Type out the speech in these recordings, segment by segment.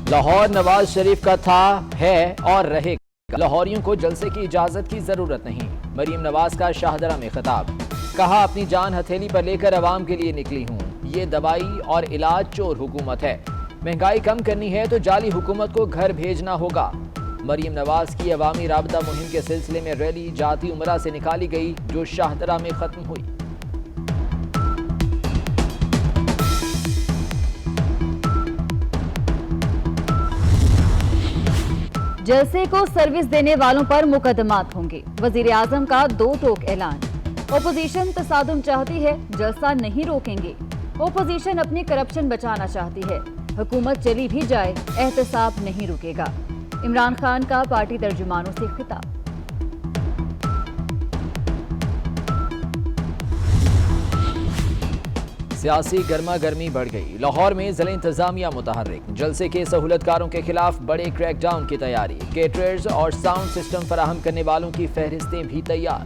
لاہور نواز شریف کا تھا، ہے اور رہے گا۔ لاہوریوں کو جلسے کی اجازت کی ضرورت نہیں۔ مریم نواز کا شاہدرہ میں خطاب، کہا اپنی جان ہتھیلی پر لے کر عوام کے لیے نکلی ہوں۔ یہ دوائی اور علاج چور حکومت ہے۔ مہنگائی کم کرنی ہے تو جعلی حکومت کو گھر بھیجنا ہوگا۔ مریم نواز کی عوامی رابطہ مہم کے سلسلے میں ریلی جاتی امراء سے نکالی گئی جو شاہدرہ میں ختم ہوئی۔ جلسے کو سروس دینے والوں پر مقدمات ہوں گے۔ وزیر اعظم کا 2 ٹوک اعلان۔ اپوزیشن تصادم چاہتی ہے، جلسہ نہیں روکیں گے۔ اپوزیشن اپنی کرپشن بچانا چاہتی ہے، حکومت چلی بھی جائے احتساب نہیں رکے گا۔ عمران خان کا پارٹی ترجمانوں سے خطاب۔ سیاسی گرما گرمی بڑھ گئی، لاہور میں ضلع انتظامیہ متحرک، جلسے کے سہولت کاروں کے خلاف بڑے کریک ڈاؤن کی تیاری، کیٹررز اور ساؤنڈ سسٹم فراہم کرنے والوں کی فہرستیں بھی تیار۔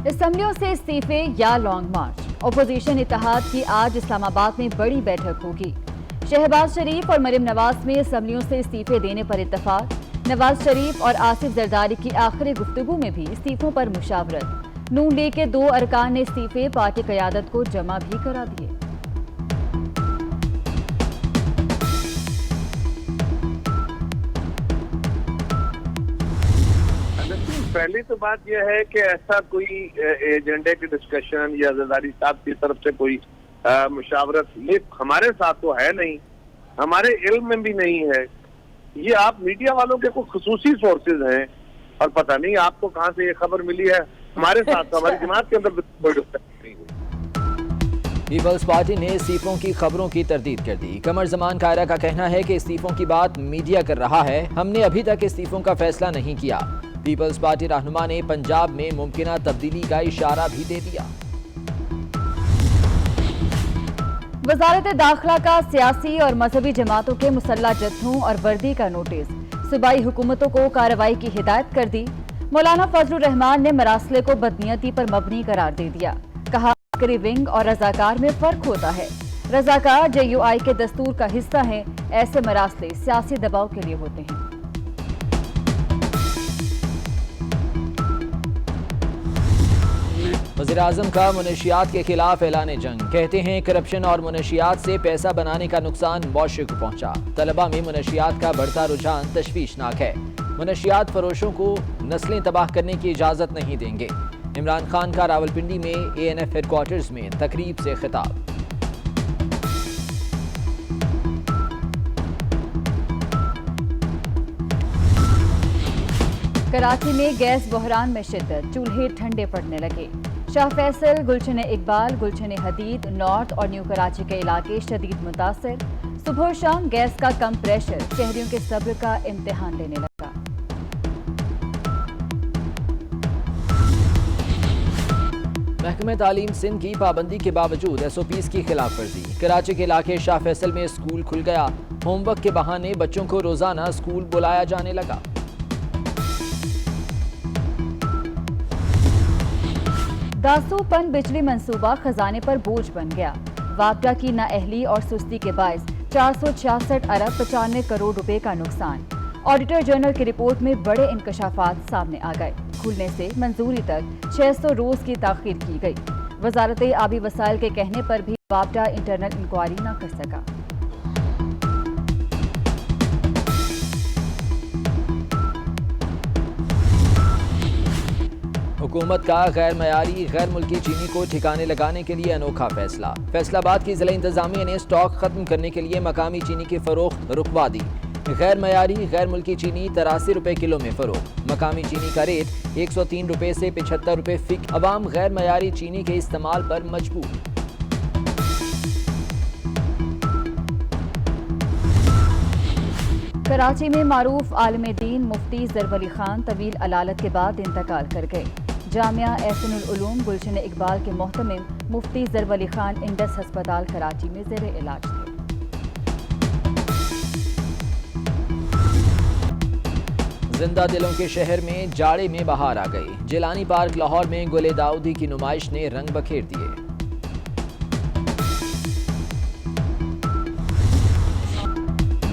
اسمبلیوں سے استعفے یا لانگ مارچ، اپوزیشن اتحاد کی آج اسلام آباد میں بڑی بیٹھک ہوگی۔ شہباز شریف اور مریم نواز میں اسمبلیوں سے استعفے دینے پر اتفاق۔ نواز شریف اور آصف زرداری کی آخری گفتگو میں بھی استعفوں پر مشاورت۔ نون لیگ کے 2 ارکان نے استعفے پارٹی قیادت کو جمع بھی کرا دیے۔ پہلی تو بات یہ ہے کہ ایسا کوئی ایجنڈے کی ڈسکشن یا زرداری صاحب کی طرف سے کوئی مشاورت ہمارے ساتھ تو ہے نہیں، ہمارے علم میں بھی نہیں ہے۔ یہ آپ میڈیا والوں کے کوئی خصوصی سورسز ہیں اور پتہ نہیں آپ کو کہاں سے یہ خبر ملی ہے۔ ہمارے ساتھ تو ہماری جماعت کے اندر کوئی ڈسکشن نہیں ہوئی۔ پیپلز پارٹی نے استعفوں کی خبروں کی تردید کر دی۔ قمر زمان قائرہ کا کہنا ہے کہ استعفوں کی بات میڈیا کر رہا ہے، ہم نے ابھی تک استعفوں کا فیصلہ نہیں کیا۔ پیپلز پارٹی رہنما نے پنجاب میں ممکنہ تبدیلی کا اشارہ بھی دے دیا۔ وزارت داخلہ کا سیاسی اور مذہبی جماعتوں کے مسلح جتھوں اور وردی کا نوٹس، صوبائی حکومتوں کو کارروائی کی ہدایت کر دی۔ مولانا فضل الرحمان نے مراسلے کو بدنیتی پر مبنی قرار دے دیا، کہا عسکری ونگ اور رضاکار میں فرق ہوتا ہے۔ رضاکار JUI کے دستور کا حصہ ہیں، ایسے مراسلے سیاسی دباؤ کے لیے ہوتے ہیں۔ وزیراعظم کا منشیات کے خلاف اعلان جنگ، کہتے ہیں کرپشن اور منشیات سے پیسہ بنانے کا نقصان معاشرے کو پہنچا۔ طلبہ میں منشیات کا بڑھتا رجحان تشویشناک ہے، منشیات فروشوں کو نسلیں تباہ کرنے کی اجازت نہیں دیں گے۔ عمران خان کا راولپنڈی میں ANF ہیڈ کوارٹرز میں تقریب سے خطاب۔ کراچی میں گیس بحران میں شدت، چولہے ٹھنڈے پڑنے لگے۔ شاہ فیصل، گلشن اقبال، گلشن حدید، نارتھ اور نیو کراچی کے علاقے شدید متاثر۔ صبح و شام گیس کا کم پریشر شہریوں کے صبر کا امتحان لینے لگا۔ محکمہ تعلیم سندھ کی پابندی کے باوجود SOPs کی خلاف ورزی۔ کراچی کے علاقے شاہ فیصل میں اسکول کھل گیا، ہوم ورک کے بہانے بچوں کو روزانہ اسکول بلایا جانے لگا۔ داسو پن بجلی منصوبہ خزانے پر بوجھ بن گیا۔ واپڈا کی نااہلی اور سستی کے باعث 466 ارب 95 کروڑ روپے کا نقصان۔ آڈیٹر جنرل کی رپورٹ میں بڑے انکشافات سامنے آ گئے۔ کھلنے سے منظوری تک 600 روز کی تاخیر کی گئی۔ وزارت آبی وسائل کے کہنے پر بھی واپڈا انٹرنل انکوائری نہ کر سکا۔ حکومت کا غیر معیاری غیر ملکی چینی کو ٹھکانے لگانے کے لیے انوکھا فیصلہ۔ فیصل آباد کی ضلع انتظامیہ نے سٹاک ختم کرنے کے لیے مقامی چینی کی فروخت رکوا دی۔ غیر معیاری غیر ملکی چینی 83 روپے کلو میں فروخت۔ مقامی چینی کا ریٹ 103 روپے سے 75 روپے فی۔ عوام غیر معیاری چینی کے استعمال پر مجبور۔ کراچی میں معروف عالم دین مفتی ظفر علی خان طویل علالت کے بعد انتقال کر گئے۔ جامعہ احسن العلوم گلشن اقبال کے محتمم مفتی ظفر علی خان انڈس ہسپتال کراچی میں زیر علاج تھے۔ زندہ دلوں کے شہر میں جاڑے میں بہار آ گئی۔ جیلانی پارک لاہور میں گل داؤدی کی نمائش نے رنگ بکھیر دیے۔